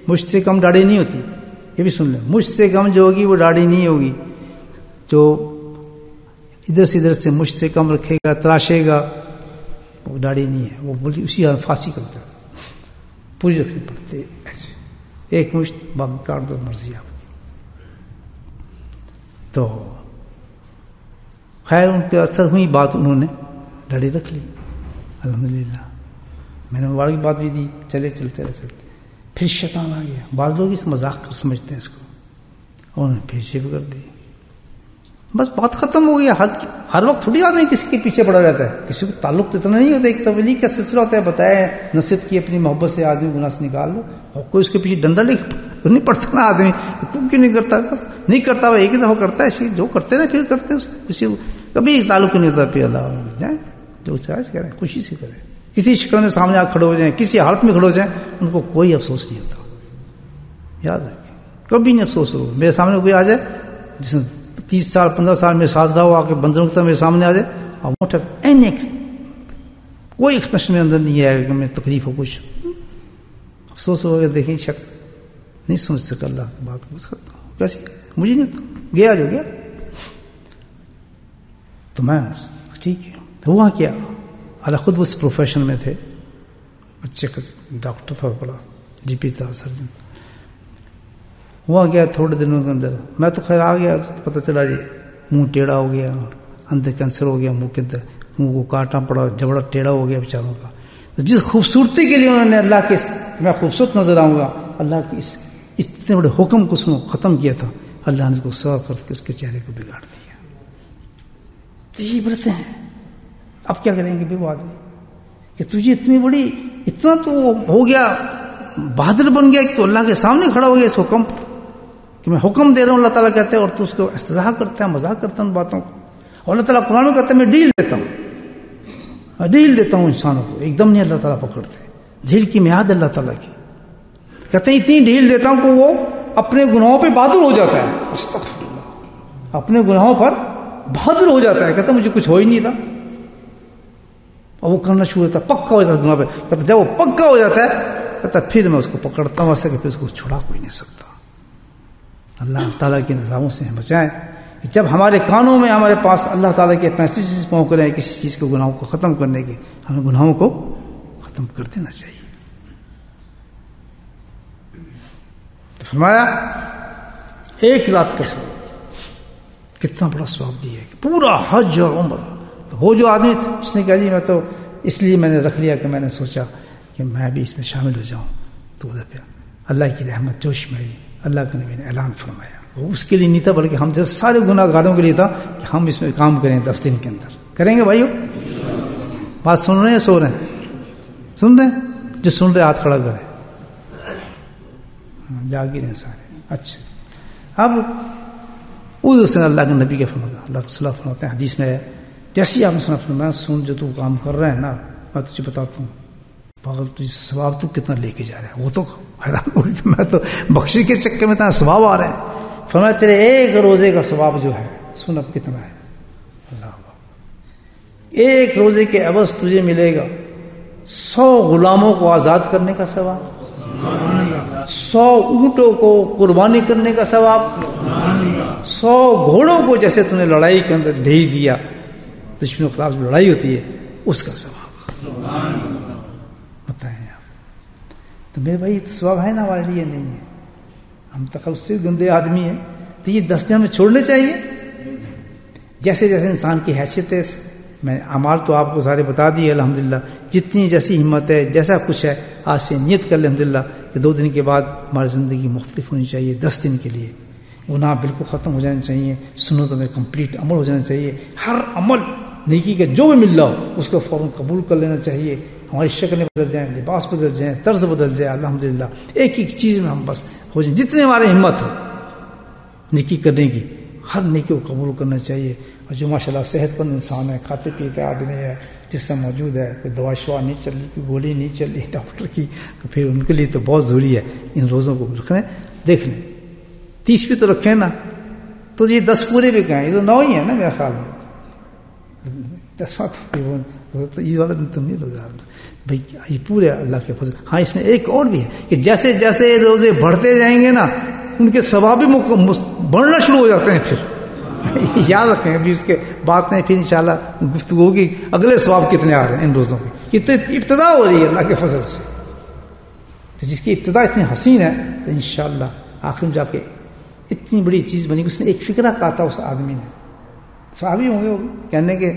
مشت سے کم داڑھی نہیں ہوتی، یہ بھی سن لیں. مشت سے کم جو ہوگی وہ داڑھی نہیں ہوگی. جو ادھر سے ادھر سے مشت سے کم رکھے گا، تراشے گا، وہ داڑھی نہیں ہے، وہ بولی اسی فاسی کرتا ہے. پوری رکھنی پڑتی ہے ایسے. ایک مشت باقی کاٹ دو، مرضی آپ کی. تو خیر ان کے اثر ہوئی بات، انہوں نے داڑھی رکھ لی الحمدللہ. میں نے مبارک بات بھی دی، چلتے رہ سکتے. پھر شیطان آ گیا. بعض لوگ اس مذاق کر سمجھتے ہیں اس کو, اور انہوں نے پھر شیو کر دی. بس بات ختم ہو گیا. ہر وقت تھوڑی آدمی کسی کے پیچھے پڑا رہتا ہے, کسی کو تعلق تو اتنا نہیں ہوتا. ایک تبلیغ کا سلسلہ ہوتا ہے, بتایا نصیحت کی اپنی محبت سے آدمی گناہ سے نکال لو, اور کوئی اس کے پیچھے ڈنڈا لے کے نہیں پڑتا نا آدمی, تم کیوں نہیں کرتا؟ بس نہیں کرتا, وہ ایک ہی دفعہ کرتا ہے, جو کرتے نا پھر کرتے کسی کو کبھی تعلق نہیں ہوتا. پھر اللہ جائیں جو چاہے کریں, خوشی سے کریں. کسی شکل میں سامنے آ کھڑے ہو جائیں, کسی حالت میں کھڑے ہو جائیں, ان کو کوئی افسوس نہیں ہوتا. یاد رکھیں, کبھی نہیں افسوس ہو. میرے سامنے کوئی آ جائے جس نے 30 سال 15 سال میں ساتھ رہا ہو, آ کے بندروں کی طرح میرے سامنے آ جائے, کوئی ایکسپریشن میرے اندر نہیں آئے کہ میں تکلیف ہو کچھ, افسوس ہو گیا. دیکھیں شخص نہیں سمجھ سکا اللہ کی بات کو, بس ختم. کیسے مجھے نہیں ہوتا, گیا جو گیا. تو میں ٹھیک ہے. ہوا کیا, اللہ خود اس پروفیشن میں تھے, اچھے ڈاکٹر تھا, بڑا جی پی تھا, سرجن. ہوا گیا تھوڑے دنوں کے اندر, میں تو خیر آ گیا, پتہ چلا جی منہ ٹیڑھا ہو گیا, اندر کینسر ہو گیا منہ کے اندر, منہ کو کاٹنا پڑا, جبڑا ٹیڑھا ہو گیا بیچاروں کا. جس خوبصورتی کے لیے انہوں نے اللہ کے میں خوبصورت نظر آؤں گا, اللہ کے اس اتنے بڑے حکم کو سنو ختم کیا تھا, اللہ نے اس کو سوا کر کے اس کے چہرے کو بگاڑ دیا. تو یہ بڑھتے ہیں. اب کیا کریں گے بے وہ آدمی کہ تجھے اتنی بڑی, اتنا تو ہو گیا, بہادر بن گیا کہ تو اللہ کے سامنے کھڑا ہو گیا اس حکم پر کہ میں حکم دے رہا ہوں, اللہ تعالیٰ کہتے ہیں, اور تو اس کو استضاح کرتا ہے, مذاق کرتا ہے ان باتوں کو. اور اللہ تعالیٰ قرآن میں کہتا ہے میں ڈیل دیتا ہوں انسانوں کو. ایک دم نہیں اللہ تعالیٰ پکڑتے, جھیل کی میعاد اللہ تعالیٰ کی. کہتے ہیں اتنی ڈھیل دیتا ہوں کہ وہ اپنے گناہوں پہ بہادر ہو جاتا ہے. استغفر اللہ, اپنے گناہوں پر بہادر ہو جاتا ہے. کہتا ہے مجھے کچھ ہو ہی نہیں تھا, اور وہ کرنا شروع ہوتا ہے, پکا ہو جاتا ہے گناہ پہ. کہتا ہے جب وہ پکا ہو جاتا ہے, کہتا ہے پھر میں اس کو پکڑتا ہوں ایسا کہ پھر اس کو چھڑا کوئی نہیں سکتا. اللہ تعالیٰ کے نظاموں سے ہم بچائیں کہ جب ہمارے کانوں میں ہمارے پاس اللہ تعالیٰ کے میسیجز پہنچ رہے ہیں کسی چیز کو, گناہوں کو ختم کرنے کے, ہمیں گناہوں کو ختم کر دینا چاہیے. تو فرمایا 1 رات کا ثواب, کتنا بڑا ثواب دیا ہے کہ پورا حج اور عمر. تو وہ جو آدمی تھا اس نے کہا جی میں تو اس لیے میں نے رکھ لیا کہ میں نے سوچا کہ میں بھی اس میں شامل ہو جاؤں. تو ادھر پہ اللہ کی رحمت جوش میں آئی. اللہ کے نبی نے اعلان فرمایا, وہ اس کے لیے نہیں تھا بلکہ ہم جیسے سارے گناہ گاروں کے لیے تھا کہ ہم اس میں کام کریں 10 دن کے اندر. کریں گے بھائیو؟ بات سن رہے ہیں, سو رہے ہیں؟ سن رہے ہیں؟ جو سن رہے ہاتھ کھڑا کرے, جاگ ہی رہے سارے. اچھا, اب ادھر سے اللہ کے نبی کے فرمایا, اللہ صلی اللہ فرماتے ہیں حدیث میں ہے, جیسی آپ نے سنا فرمایا, سن جو تو کام کر رہے ہیں نا, میں تجھے بتاتا ہوں پاگل تجھے ثواب تو کتنا لے کے جا رہا ہے. وہ تو حیران ہو گیا کہ میں تو بخشی کے چکر میں اتنا ثواب آ رہے ہیں. فرمایا تیرے 1 روزے کا ثواب جو ہے, سن اب کتنا ہے. اللہ 1 روزے کے عوض تجھے ملے گا 100 غلاموں کو آزاد کرنے کا ثواب, 100 اونٹوں کو قربانی کرنے کا ثواب, 100 گھوڑوں کو جیسے تم نے لڑائی کے اندر بھیج دیا, دشمنوں کے خلاف لڑائی ہوتی ہے اس کا ثواب. بتائیں آپ, تو میرے بھائی ثواب ہے نا ہمارے لیے؟ نہیں ہے. ہم تخلص سے گندے آدمی ہیں, تو یہ 10 دن ہمیں چھوڑنے چاہیے. جیسے جیسے انسان کی حیثیت ہے, میں اعمال تو آپ کو سارے بتا دیے الحمدللہ, جتنی جیسی ہمت ہے جیسا کچھ ہے آج سے نیت کر لیں الحمدللہ کہ 2 دن کے بعد ہماری زندگی مختلف ہونی چاہیے. 10 دن کے لیے گناہ بالکل ختم ہو جانے چاہیے, سنتوں میں کمپلیٹ عمل ہو جانا چاہیے. ہر عمل نیکی کا جو بھی مل رہا ہو اس کو فوراً قبول کر لینا چاہیے. ہماری شکلیں بدل جائیں, لباس بدل جائیں, طرز بدل جائے, الحمدللہ ایک ایک چیز میں ہم بس ہو جائیں. جتنے ہمارے ہمت ہو نیکی کرنے کی, ہر نیکی کو قبول کرنا چاہیے. اور جو ماشاءاللہ صحت مند انسان ہے, کھاتے پیتے آدمی ہے, جس سے موجود ہے, کوئی دوا شوا نہیں چل رہی, کوئی گولی نہیں چل رہی ڈاکٹر کی, تو پھر ان کے لیے تو بہت ضروری ہے ان روزوں کو رکھنے. دیکھ لیں 30 بھی تو رکھیں نا, تو یہ 10 پورے بھی کہیں, یہ تو 9 ہی ہے نا میرے خیال میں. 10واں تو عید والا دن تو نہیں روزہ بھائی, یہ پورے اللہ کے فضل. ہاں اس میں ایک اور بھی ہے کہ جیسے جیسے روزے بڑھتے جائیں گے نا, ان کے ثواب بھی بڑھنا شروع ہو جاتے ہیں. پھر یاد رکھیں, ابھی اس کے بات نہیں, پھر انشاءاللہ گفتگو ہوگی اگلے ثواب کتنے آ رہے ہیں ان روزوں کے. یہ تو ابتدا ہو رہی ہے اللہ کے فضل سے. جس کی ابتدا اتنی حسین ہے, تو انشاءاللہ آخر میں جا کے اتنی بڑی چیز بنی. اس نے ایک فکرہ کہا تھا اس آدمی نے, صحابی ہوں گے وہ, کہنے کے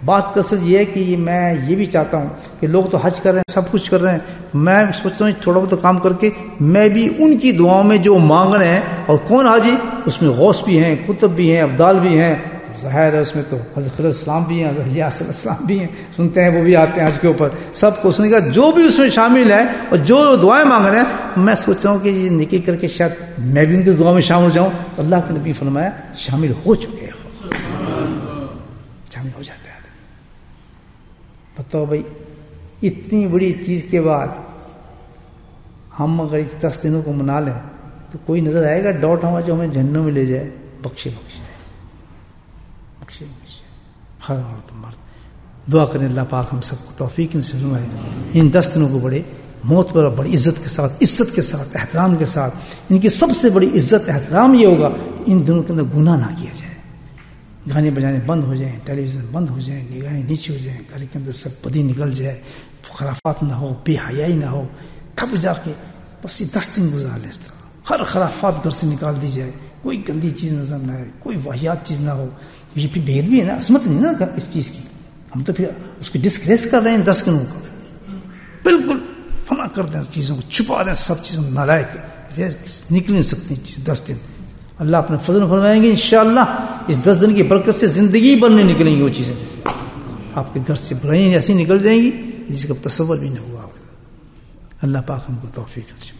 بات اصل یہ ہے کہ میں یہ بھی چاہتا ہوں کہ لوگ تو حج کر رہے ہیں، سب کچھ کر رہے ہیں، میں سوچتا ہوں تھوڑا بہت کام کر کے میں بھی ان کی دعاؤں میں جو مانگ رہے ہیں، اور کون حاجی اس میں غوث بھی ہیں، قطب بھی ہیں، ابدال بھی ہیں، ظاہر ہے اس میں تو حضرت علیہ السلام بھی ہیں، حضرت الیاس علیہ السلام بھی ہیں، سنتے ہیں وہ بھی آتے ہیں حج کے اوپر، سب کو سننے کا جو بھی اس میں شامل ہے اور جو دعائیں مانگ رہے ہیں، میں سوچ رہا ہوں کہ یہ نیکی کر کے شاید میں بھی ان کی دعا میں شامل ہو جاؤں. اللہ کے نبی فرمایا شامل ہو چکے ہو، شامل ہو جاتے ہیں. بتاؤ بھائی اتنی بڑی چیز کے بعد ہم اگر اس 10 دنوں کو منا لیں تو کوئی نظر آئے گا ڈاؤٹ ہوا جو ہمیں جہنم میں لے جائے؟ بخشے ہر عورت مرد دعا کریں اللہ پاک ہم سب کو توفیق سے فرمائے. ان 10 دنوں کو بڑے موت پر بڑی عزت کے ساتھ احترام کے ساتھ، ان کی سب سے بڑی عزت احترام یہ ہوگا ان دنوں کے اندر گناہ نہ کیا جائے، گانے بجانے بند ہو جائیں، ٹیلی ویژن بند ہو جائیں، نگاہیں نیچے ہو جائیں، گھر کے اندر سب بدی نکل جائے، خرافات نہ ہو، بے حیائی نہ ہو. تب جا کے بس یہ 10 دن گزار لیں اس طرح، ہر خرافات گھر سے نکال دی جائے، کوئی گندی چیز نظر نہ آئے، کوئی واحیات چیز نہ ہو. یہ پھر بھید بھی ہے نا، عصمت نہیں نا اس چیز کی، ہم تو پھر اس کو ڈسکریس کر رہے ہیں 10 دنوں کو، بالکل فنا کر دیں چیزوں کو، چھپا دیں سب چیزوں کو، نالائق نکل نہیں سکتی چیز 10 دن. اللہ اپنے فضل فرمائیں گے انشاءاللہ اس 10 دن کی برکت سے زندگی بھر نہیں نکلیں گی وہ چیزیں، آپ کے گھر سے برائیاں ایسی نکل جائیں گی جس کا تصور بھی نہ ہوا. اللہ پاک ہم کو توفیق دے.